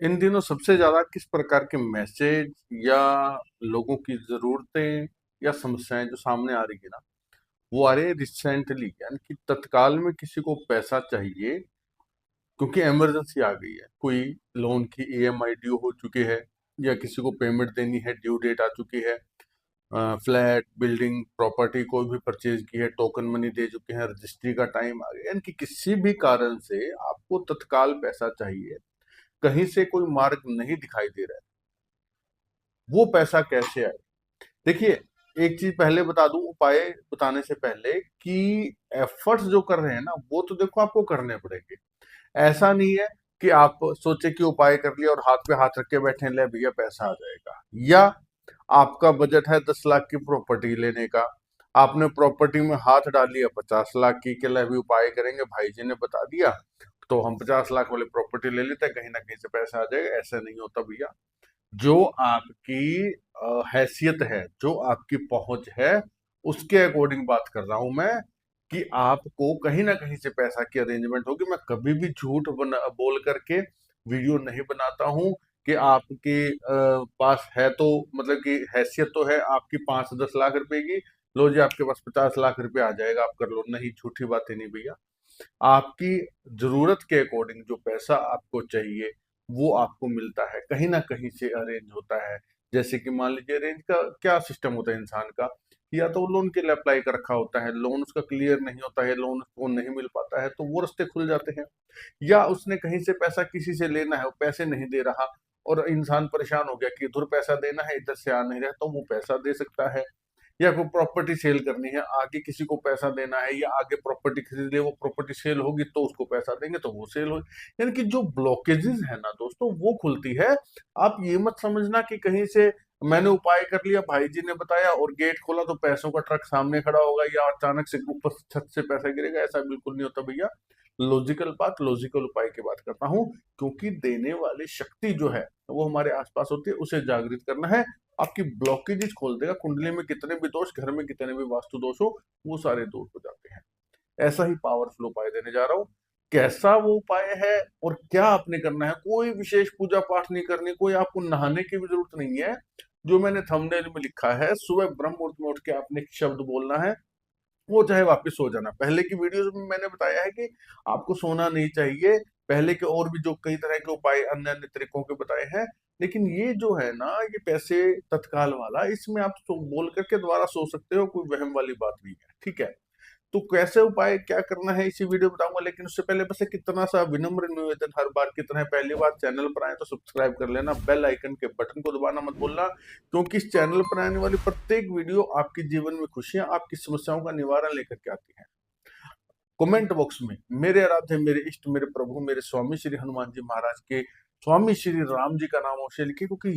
इन दिनों सबसे ज़्यादा किस प्रकार के मैसेज या लोगों की ज़रूरतें या समस्याएँ जो सामने आ रही है ना, वो आ रही है रिसेंटली, यानी कि तत्काल में किसी को पैसा चाहिए क्योंकि इमरजेंसी आ गई है। कोई लोन की ईएमआई ड्यू हो चुकी है या किसी को पेमेंट देनी है, ड्यू डेट आ चुकी है। फ्लैट, बिल्डिंग, प्रॉपर्टी कोई भी परचेज़ की है, टोकन मनी दे चुके हैं, रजिस्ट्री का टाइम आ गया, यानी कि किसी भी कारण से आपको तत्काल पैसा चाहिए। कहीं से कोई मार्ग नहीं दिखाई दे रहा है। वो पैसा कैसे आए? देखिए, एक चीज़ पहले बता दूँ उपाय बताने से पहले कि एफर्ट्स जो कर रहे हैं ना, वो तो देखो आपको करने पड़ेंगे। ऐसा नहीं है कि आप सोचे कि उपाय कर लिया और हाथ पे हाथ रख के बैठे हैं, ले भैया पैसा आ जाएगा। या आपका बजट है 10 लाख की प्रॉपर्टी लेने का, आपने प्रॉपर्टी में हाथ डाल लिया 50 लाख की, के लिए भी उपाय करेंगे, भाई जी ने बता दिया, तो हम 50 लाख वाली प्रॉपर्टी ले लेते हैं, कहीं न कहीं से पैसा आ जाएगा। ऐसा नहीं होता भैया। जो आपकी हैसियत है, जो आपकी पहुंच है, उसके अकॉर्डिंग बात कर रहा हूं मैं कि आपको कहीं ना कहीं से पैसा की अरेंजमेंट होगी। मैं कभी भी झूठ बोल करके वीडियो नहीं बनाता हूं कि आपके पास है तो मतलब कि हैसियत तो है आपकी 5-10 लाख रुपए की, लो जी आपके पास 50 लाख रुपए आ जाएगा, आप कर लो। नहीं, झूठी बातें नहीं भैया। आपकी जरूरत के अकॉर्डिंग जो पैसा आपको चाहिए वो आपको मिलता है, कहीं ना कहीं से अरेंज होता है। जैसे कि मान लीजिए अरेंज का क्या सिस्टम होता है इंसान का, या तो लोन के लिए अप्लाई कर रखा होता है, लोन उसका क्लियर नहीं होता है, लोन उसको नहीं मिल पाता है, तो वो रास्ते खुल जाते हैं। या उसने कहीं से पैसा किसी से लेना है, वो पैसे नहीं दे रहा और इंसान परेशान हो गया कि इधर पैसा देना है, इधर से आ नहीं रहा, तो वो पैसा दे सकता है। या कोई प्रॉपर्टी सेल करनी है, आगे किसी को पैसा देना है, या आगे प्रॉपर्टी खरीद ले, वो प्रॉपर्टी सेल होगी तो उसको पैसा देंगे तो वो सेल होगी। यानी कि जो ब्लॉकेजेस है ना दोस्तों, वो खुलती है। आप ये मत समझना कि कहीं से मैंने उपाय कर लिया, भाई जी ने बताया और गेट खोला तो पैसों का ट्रक सामने खड़ा होगा या अचानक से ऊपर छत से पैसा गिरेगा। ऐसा बिल्कुल नहीं होता भैया। लॉजिकल बात, लॉजिकल उपाय की बात करता हूँ, क्योंकि देने वाली शक्ति जो है वो हमारे आसपास होती है, उसे जागृत करना है। आपकी ब्लॉकेजेस खोल देगा। कुंडली में कितने भी दोष, घर में कितने भी वास्तु दोष हो, वो सारे दूर हो जाते हैं। ऐसा ही पावरफुल उपाय देने जा रहा हूँ। कैसा वो उपाय है और क्या आपने करना है, कोई विशेष पूजा पाठ नहीं करनी, कोई आपको नहाने की भी जरूरत नहीं है। जो मैंने थंबनेल में लिखा है, सुबह ब्रह्म मुहूर्त में उठ के आपने एक शब्द बोलना है, वो चाहे वापस सो जाना। पहले की वीडियोस में मैंने बताया है कि आपको सोना नहीं चाहिए। पहले के और भी जो कई तरह के उपाय अन्य अन्य तरीकों के बताए हैं, लेकिन ये जो है ना, ये पैसे तत्काल वाला, इसमें आप बोल करके दोबारा सो सकते हो, कोई वहम वाली बात नहीं है। ठीक है, तो कैसे उपाय क्या करना है इसी वीडियो में बताऊंगा, लेकिन उससे पहले बस एक कितना सा विनम्र निवेदन, हर बार की तरह पहली बार चैनल पर आए तो सब्सक्राइब कर लेना, बेल आइकन के बटन को दबाना मत भूलना, क्योंकि इस चैनल पर आने वाली प्रत्येक वीडियो आपके जीवन में खुशियां, आपकी समस्याओं का निवारण लेकर के आती है। कमेंट बॉक्स में मेरे आराध्य, मेरे इष्ट, मेरे प्रभु, मेरे स्वामी श्री हनुमान जी महाराज के, स्वामी श्री राम जी का नाम अवश्य लिखिए, क्योंकि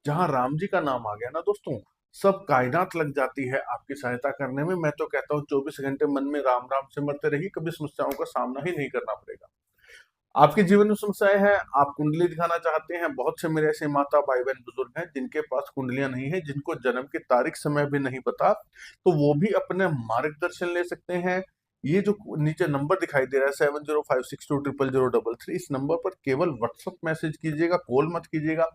जहां राम जी का नाम आ गया ना दोस्तों, सब कायनात लग जाती है आपकी सहायता करने में। मैं तो कहता हूँ 24 घंटे मन में राम राम से मरते रहिए, कभी समस्याओं का सामना ही नहीं करना पड़ेगा। आपके जीवन में समस्याएं हैं, आप कुंडली दिखाना चाहते हैं, बहुत से मेरे ऐसे माता भाई बहन बुजुर्ग हैं जिनके पास कुंडलियां नहीं है, जिनको जन्म की तारीख समय भी नहीं पता, तो वो भी अपने मार्गदर्शन ले सकते हैं। ये जो नीचे नंबर दिखाई दे रहा है 7056200033, इस नंबर पर केवल व्हाट्सएप मैसेज कीजिएगा, कॉल मत कीजिएगा।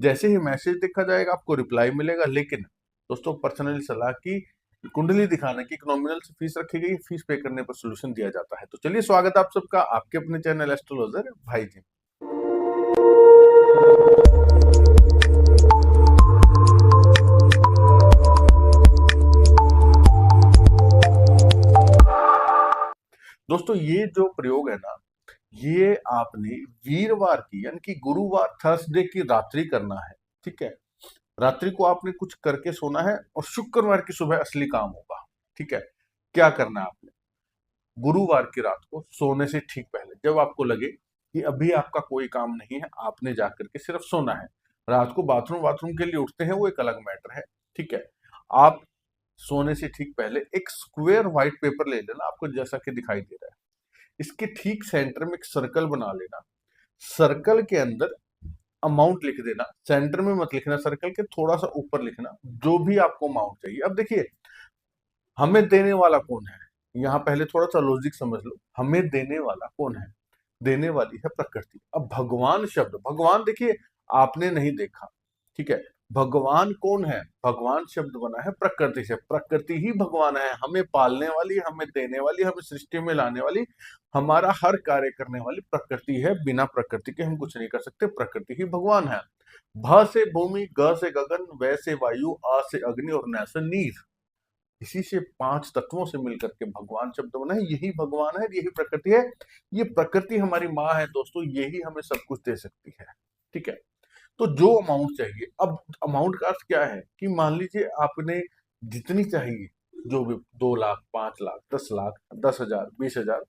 जैसे ही मैसेज देखा जाएगा आपको रिप्लाई मिलेगा, लेकिन दोस्तों पर्सनली सलाह की, कुंडली दिखाने की एक नॉमिनल से फीस रखी गई, फीस पे करने पर सोल्यूशन दिया जाता है। तो चलिए, स्वागत है आप सबका आपके अपने चैनल एस्ट्रोलॉजर भाई जी। दोस्तों ये जो प्रयोग है ना, ये आपने वीरवार की यानी कि गुरुवार थर्सडे की रात्रि करना है। ठीक है, रात्रि को आपने कुछ करके सोना है और शुक्रवार की सुबह असली काम होगा। ठीक है, क्या करना है आपने, गुरुवार की रात को सोने से ठीक पहले, जब आपको लगे कि अभी आपका कोई काम नहीं है, आपने जाकर के सिर्फ सोना है। रात को बाथरूम बाथरूम के लिए उठते हैं, वो एक अलग मैटर है। ठीक है, आप सोने से ठीक पहले एक स्क्वायर व्हाइट पेपर ले लेना, आपको जैसा कि दिखाई दे रहा है। इसके ठीक सेंटर में एक सर्कल बना लेना। सर्कल के अंदर अमाउंट लिख देना, सेंटर में मत लिखना, सर्कल के थोड़ा सा ऊपर लिखना जो भी आपको अमाउंट चाहिए। अब देखिए, हमें देने वाला कौन है, यहाँ पहले थोड़ा सा लॉजिक समझ लो, हमें देने वाला कौन है। देने वाली है प्रकृति। अब भगवान शब्द, भगवान देखिए आपने नहीं देखा, ठीक है, भगवान कौन है? भगवान शब्द बना है प्रकृति से, प्रकृति ही भगवान है, हमें पालने वाली, हमें देने वाली, हमें सृष्टि में लाने वाली, हमारा हर कार्य करने वाली प्रकृति है। बिना प्रकृति के हम कुछ नहीं कर सकते, प्रकृति ही भगवान है। भ से भूमि, ग से गगन, व से वायु, आ से अग्नि और न से नीर, इसी से 5 तत्वों से मिलकर के भगवान शब्द बना है। यही भगवान है, यही प्रकृति है, ये प्रकृति हमारी माँ है दोस्तों, यही हमें सब कुछ दे सकती है, ठीक है। तो जो अमाउंट चाहिए, अब अमाउंट का अर्थ क्या है कि मान लीजिए आपने जितनी चाहिए, जो भी 2 लाख, 5 लाख, 10 लाख, 10,000, 20,000,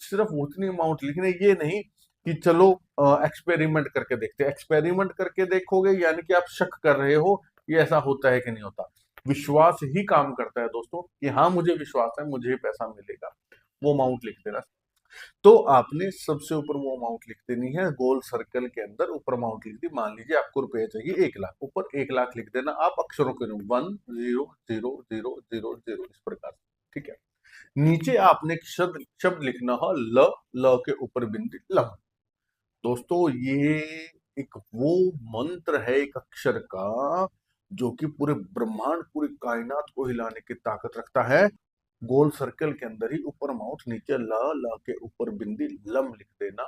सिर्फ उतनी अमाउंट लिखनी, ये नहीं कि चलो एक्सपेरिमेंट करके देखते हैं। एक्सपेरिमेंट करके देखोगे यानी कि आप शक कर रहे हो ये ऐसा होता है कि नहीं होता। विश्वास ही काम करता है दोस्तों कि हाँ मुझे विश्वास है, मुझे पैसा मिलेगा, वो अमाउंट लिख देना। तो आपने सबसे ऊपर वो अमाउंट लिख देनी है, गोल सर्कल के अंदर ऊपर अमाउंट लिख दी। मान लीजिए आपको रुपए चाहिए 1 लाख, ऊपर 1 लाख लिख देना आप अक्षरों के रूप 1 0 0 0 0 0 इस प्रकार, ठीक है। नीचे आपने एक शब्द शब्द लिखना है ल, ल के ऊपर बिंदु लम। दोस्तों ये एक वो मंत्र है एक अक्षर का जो कि पूरे ब्रह्मांड, पूरी कायनात को हिलाने की ताकत रखता है। गोल सर्कल के अंदर ही ऊपर माउथ, नीचे ल, ल के ऊपर बिंदी लम लिख देना,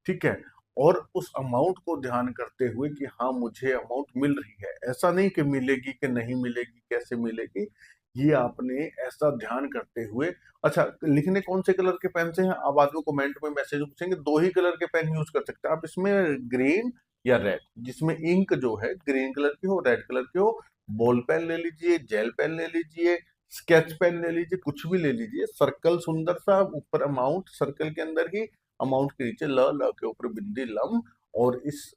ठीक है। और उस अमाउंट को ध्यान करते हुए कि हाँ मुझे अमाउंट मिल रही है, ऐसा नहीं कि मिलेगी कि नहीं मिलेगी, कैसे मिलेगी, ये आपने ऐसा ध्यान करते हुए। अच्छा, लिखने कौन से कलर के पेन से हैं? अब आदमी कमेंट में मैसेज पूछेंगे, 2 ही कलर के पेन यूज कर सकते हैं आप इसमें, ग्रीन या रेड, जिसमें इंक जो है ग्रीन कलर की हो, रेड कलर की हो। बॉल पेन ले लीजिए, जेल पेन ले लीजिए, स्केच पेन ले लीजिए, कुछ भी ले लीजिए। सर्कल सुंदर सा, ऊपर अमाउंट सर्कल के अंदर ही, अमाउंट के नीचे ल, ल के ऊपर बिंदी लम, और इस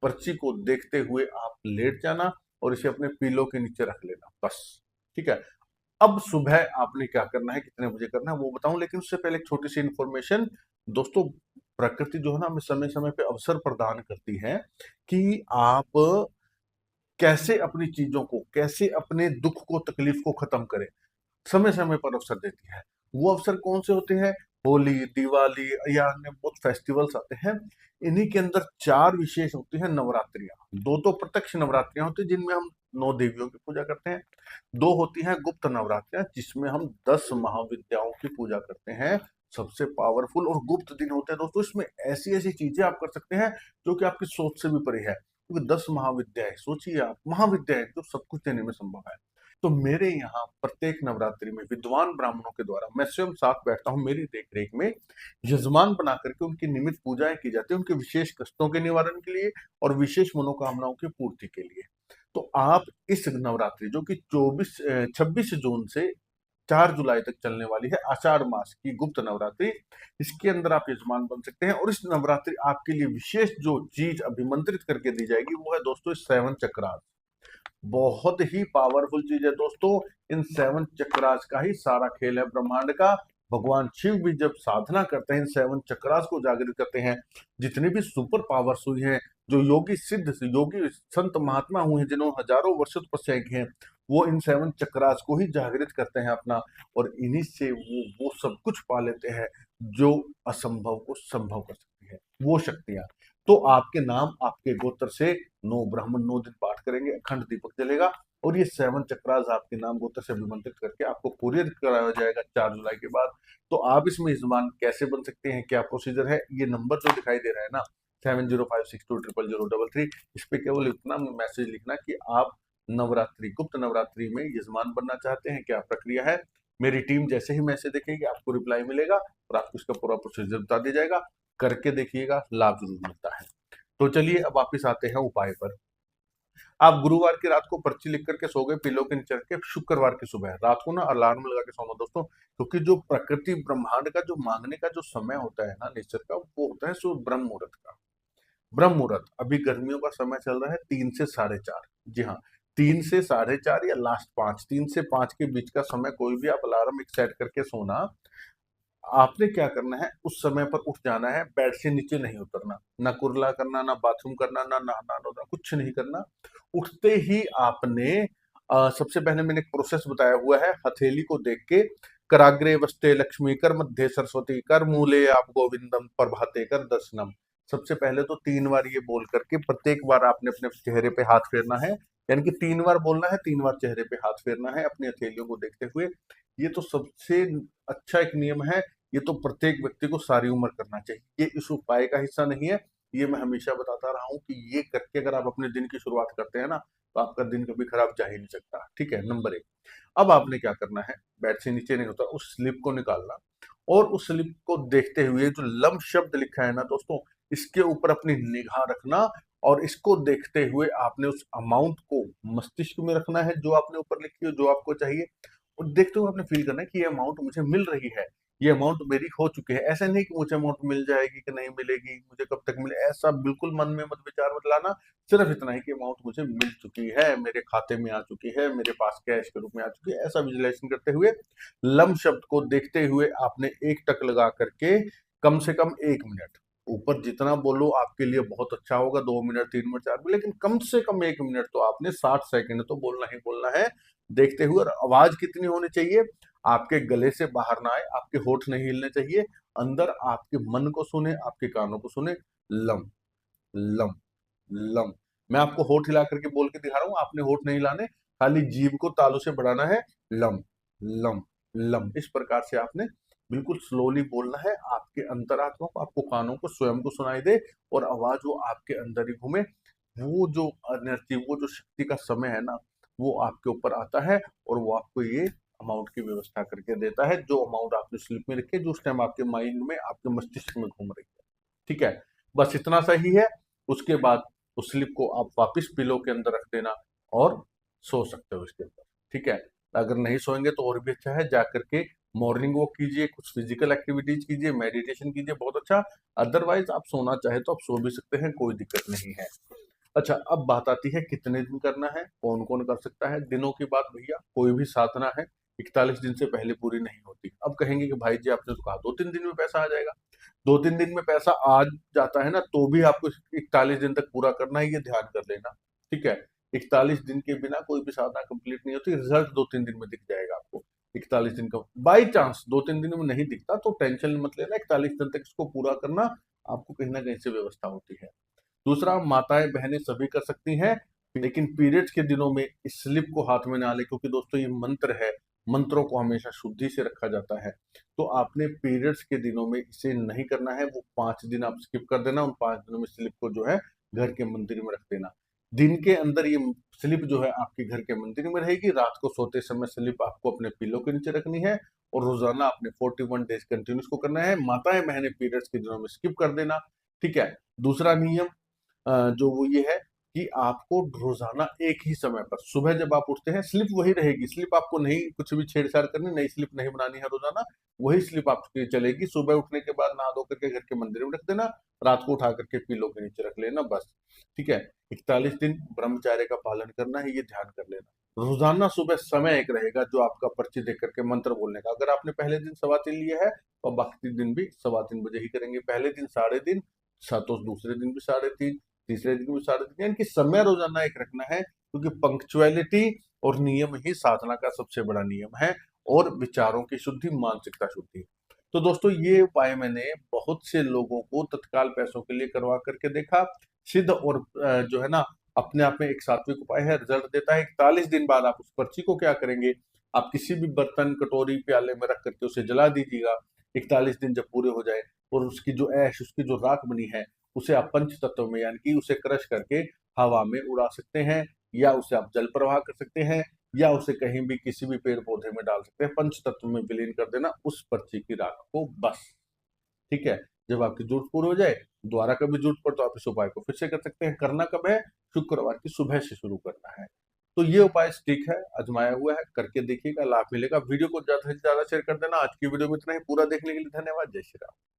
पर्ची को देखते हुए आप लेट जाना और इसे अपने पीलो के नीचे रख लेना, बस, ठीक है। अब सुबह आपने क्या करना है, कितने बजे करना है वो बताऊं, लेकिन उससे पहले एक छोटी सी इंफॉर्मेशन दोस्तों। प्रकृति जो है ना हमें समय समय पे अवसर प्रदान करती है कि आप कैसे अपनी चीजों को, कैसे अपने दुख को, तकलीफ को खत्म करें, समय समय पर अवसर देती है। वो अवसर कौन से होते हैं? होली, दिवाली या अन्य बहुत फेस्टिवल्स आते हैं। इन्हीं के अंदर 4 विशेष होती हैं नवरात्रियां। 2 तो प्रत्यक्ष नवरात्रियां होती है जिनमें हम 9 देवियों की पूजा करते हैं। 2 होती हैं गुप्त नवरात्रियां जिसमें हम 10 महाविद्याओं की पूजा करते हैं। सबसे पावरफुल और गुप्त दिन होते हैं दोस्तों, इसमें ऐसी ऐसी चीजें आप कर सकते हैं जो कि आपकी सोच से भी परे है, क्योंकि 10 महाविद्याएं, सोचिए आप, महाविद्याएं जो सब कुछ देने में संभव है। तो मेरे यहाँ प्रत्येक नवरात्रि में विद्वान ब्राह्मणों के द्वारा मैं स्वयं साथ बैठता हूँ, मेरी देख रेख में यजमान बना करके उनकी नियमित पूजाएं की जाती है, उनके विशेष कष्टों के निवारण के लिए और विशेष मनोकामनाओं की पूर्ति के लिए। तो आप इस नवरात्रि जो कि 26 जून से 4 जुलाई तक चलने वाली है, आषाढ़ मास की गुप्त नवरात्रि, इसके अंदर आप यजमान बन सकते हैं। और इस नवरात्रि आपके लिए विशेष जो चीज अभिमंत्रित करके दी जाएगी वो है दोस्तों 7 चक्रास। बहुत ही पावरफुल चीज है दोस्तों, इन 7 चक्रास का ही सारा खेल है ब्रह्मांड का। भगवान शिव भी जब साधना करते हैं इन 7 चक्रास को जागृत करते हैं। जितनी भी सुपर पावर्स हुई हैं, जो योगी सिद्ध योगी संत महात्मा हुए हैं जिन्होंने हजारों वर्ष तपस्या की है, वो इन 7 चक्रास को ही जागृत करते हैं अपना, और इन्हीं से वो सब कुछ पा लेते हैं जो असंभव को संभव कर सकती है, वो शक्तियां। तो आपके नाम, आपके गोत्र से 9 ब्राह्मण 9 दिन पाठ करेंगे, अखंड दीपक जलेगा, और ये 7 चक्रास आपके नाम गोत्र से अभिमंत्रित करके आपको कुरियर कराया जाएगा 4 जुलाई के बाद। तो आप इसमें यजमान कैसे बन सकते हैं, क्या प्रोसीजर है, ये नंबर जो दिखाई दे रहा है ना 7056200033, इस पे केवल इतना मैसेज लिखना कि आप नवरात्रि, गुप्त नवरात्रि में यजमान बनना चाहते हैं, क्या प्रक्रिया है। मेरी टीम जैसे ही मैसेज देखेगी आपको रिप्लाई मिलेगा और आपको इसका पूरा प्रोसीजर बता दिया जाएगा। करके देखिएगा, लाभ जरूर मिलता है। तो चलिए अब वापिस आते हैं उपाय पर। आप गुरुवार की रात को पर्ची लिख करके सो गए पिलो के नीचे रख के, शुक्रवार की सुबह रात को ना अलार्म लगा के सोना दोस्तों, क्योंकि जो प्रकृति ब्रह्मांड का जो मांगने का जो समय होता है ना नेचर का, वो होता है सो ब्रह्म मुहूर्त का। ब्रह्म मुहूर्त अभी गर्मियों का समय चल रहा है 3 से 4:30, जी हाँ 3 से 4:30 या लास्ट 5, 3 से 5 के बीच का समय कोई भी आप अलार्म एक सेट करके सोना। आपने क्या करना है, उस समय पर उठ जाना है, बेड से नीचे नहीं उतरना, ना कुर्ला करना, ना बाथरूम करना, ना नहाना धोना, कुछ नहीं करना। उठते ही आपने सबसे पहले मैंने एक प्रोसेस बताया हुआ है, हथेली को देख के कराग्रे वस्ते लक्ष्मी, कर मध्य सरस्वती, कर मूले आप गोविंदम, प्रभाते कर दर्शनम। सबसे पहले तो 3 बार ये बोल करके प्रत्येक बार आपने अपने चेहरे पे हाथ फेरना है, यानी कि 3 बार बोलना है, 3 बार चेहरे पे हाथ फेरना है अपनी हथेलियों को देखते हुए। ये तो सबसे अच्छा एक नियम है, ये तो प्रत्येक व्यक्ति को सारी उम्र करना चाहिए। ये इस उपाय का हिस्सा नहीं है, ये मैं हमेशा बताता रहा हूँ कि ये करके अगर आप अपने दिन की शुरुआत करते हैं ना, तो आपका दिन कभी खराब जा ही नहीं सकता। ठीक है, नंबर 1। अब आपने क्या करना है, बेड से नीचे नहीं होता, उस स्लिप को निकालना और उस स्लिप को देखते हुए जो लम शब्द लिखा है ना दोस्तों, इसके ऊपर अपनी निगाह रखना और इसको देखते हुए आपने उस अमाउंट को मस्तिष्क में रखना है जो आपने ऊपर लिखी है, जो आपको चाहिए। और देखते हुए आपने फील करना है कि ये अमाउंट मुझे मिल रही है, ये अमाउंट मेरी हो चुकी है। ऐसा नहीं कि मुझे अमाउंट मिल जाएगी कि नहीं मिलेगी, मुझे कब तक मिले, ऐसा बिल्कुल मन में मत विचार मत लाना। सिर्फ इतना ही कि अमाउंट मुझे मिल चुकी है, मेरे खाते में आ चुकी है, मेरे पास कैश के रूप में आ चुकी है, ऐसा विजुअलाइजेशन करते हुए लम शब्द को देखते हुए आपने एक टक लगा करके कम से कम 1 मिनट, ऊपर जितना बोलो आपके लिए बहुत अच्छा होगा, 2 मिनट 3 मिनट 4 मिनट, लेकिन कम से कम 1 मिनट तो आपने 60 सेकंड तो बोलना ही बोलना है देखते हुए। और आवाज कितनी होनी चाहिए, आपके गले से बाहर ना आए, आपके होठ नहीं हिलने चाहिए, अंदर आपके मन को सुने, आपके कानों को सुने। Lump lump lump. मैं आपको होठ हिला करके बोल के दिखा रहा हूँ, आपने होठ नहीं हिलाने, खाली जीभ को तालू से बढ़ाना है। लम लम लम, इस प्रकार से आपने बिल्कुल स्लोली बोलना है, आपके अंतरात्मा को, आपको कानों को स्वयं को सुनाई दे और आवाज वो आपके अंदर ही घूमे। वो जो एनर्जी, वो जो शक्ति का समय है ना, वो आपके ऊपर आता है और वो आपको ये अमाउंट की व्यवस्था करके देता है, जो अमाउंट आपने स्लिप में रखी है, जो उस टाइम आपके माइंड में, आपके मस्तिष्क में घूम रही है। ठीक है, बस इतना सही है। उसके बाद उस स्लिप को आप वापस पिलो के अंदर रख देना और सो सकते हो इसके अंदर। ठीक है, अगर नहीं सोएंगे तो और भी अच्छा है, जा करके मॉर्निंग वॉक कीजिए, कुछ फिजिकल एक्टिविटीज कीजिए, मेडिटेशन कीजिए, बहुत अच्छा। अदरवाइज आप सोना चाहे तो आप सो भी सकते हैं, कोई दिक्कत नहीं है। अच्छा, अब बात आती है कितने दिन करना है, कौन कौन कर सकता है। दिनों की बात भैया, कोई भी साधना है 41 दिन से पहले पूरी नहीं होती। अब कहेंगे कि भाई जी आपने तो कहा 2-3 दिन में पैसा आ जाएगा। 2-3 दिन में पैसा आ जाता है ना, तो भी आपको 41 दिन तक पूरा करना है, ये ध्यान कर लेना। ठीक है, 41 दिन के बिना कोई भी साधना कंप्लीट नहीं होती। रिजल्ट 2-3 दिन में दिख जाएगा आपको। 41 दिन का बाई चांस 2-3 दिन में नहीं दिखता तो टेंशन मत लेना, 41 दिन तक इसको पूरा करना आपको कहीं ना कहीं से व्यवस्था होती है। दूसरा, माताएं बहनें सभी कर सकती हैं, लेकिन पीरियड्स के दिनों में इस स्लिप को हाथ में ना ले, क्योंकि दोस्तों ये मंत्र है, मंत्रों को हमेशा शुद्धि से रखा जाता है। तो आपने पीरियड्स के दिनों में इसे नहीं करना है, वो 5 दिन आप स्किप कर देना। उन 5 दिनों में स्लिप को जो है घर के मंदिर में रख देना। दिन के अंदर ये स्लिप जो है आपके घर के मंदिर में रहेगी, रात को सोते समय स्लिप आपको अपने पिलो के नीचे रखनी है और रोजाना आपने 41 डेज कंटिन्यूस को करना है। माताएं बहनें पीरियड्स के दिनों में स्किप कर देना। ठीक है, दूसरा नियम जो वो ये है कि आपको रोजाना एक ही समय पर सुबह जब आप उठते हैं, स्लिप वही रहेगी, स्लिप आपको नहीं कुछ भी छेड़छाड़ करनी, नई स्लिप नहीं बनानी है रोजाना, वही स्लिप आपकी चलेगी। सुबह उठने के बाद नहा धो करके घर के मंदिर में रख देना, रात को उठा करके पिलो के नीचे रख लेना, बस। ठीक है, 41 दिन ब्रह्मचार्य का पालन करना है, ये ध्यान कर लेना। रोजाना सुबह समय एक रहेगा जो आपका पर्ची देख करके मंत्र बोलने का। अगर आपने पहले दिन 3:15 लिया है तो बाकी दिन भी 3:15 ही करेंगे। पहले दिन 3:30, तो दूसरे दिन भी 3:30, तीसरे दिन भी 3:30, यानी कि समय रोजाना एक रखना है, क्योंकि पंक्चुअलिटी और नियम ही साधना का सबसे बड़ा नियम है, और विचारों की शुद्धि, मानसिकता शुद्धि। तो दोस्तों ये उपाय मैंने बहुत से लोगों को तत्काल पैसों के लिए करवा करके देखा, सिद्ध और जो है ना अपने आप में एक सात्विक उपाय है, रिजल्ट देता है। 41 दिन बाद आप उस पर्ची को क्या करेंगे, आप किसी भी बर्तन कटोरी प्याले में रख करके उसे जला दीजिएगा। 41 दिन जब पूरे हो जाए और उसकी जो ऐश, उसकी जो राख बनी है, उसे आप पंच तत्व में, यानी कि उसे क्रश करके हवा में उड़ा सकते हैं, या उसे आप जल प्रवाह कर सकते हैं, या उसे कहीं भी किसी भी पेड़ पौधे में डाल सकते हैं। पंच तत्व में विलीन कर देना उस पर्ची की राख को, बस। ठीक है, जब आपकी जरूरत पूरी हो जाए, दोबारा कभी जरूरत पड़े तो आप इस उपाय को फिर से कर सकते हैं। करना कब है, शुक्रवार की सुबह से शुरू करना है। तो ये उपाय ठीक है, आजमाया हुआ है, करके देखिएगा, लाभ मिलेगा। वीडियो को ज्यादा से ज्यादा शेयर कर देना। आज की वीडियो में इतना ही। पूरा देखने के लिए धन्यवाद। जय श्री राम।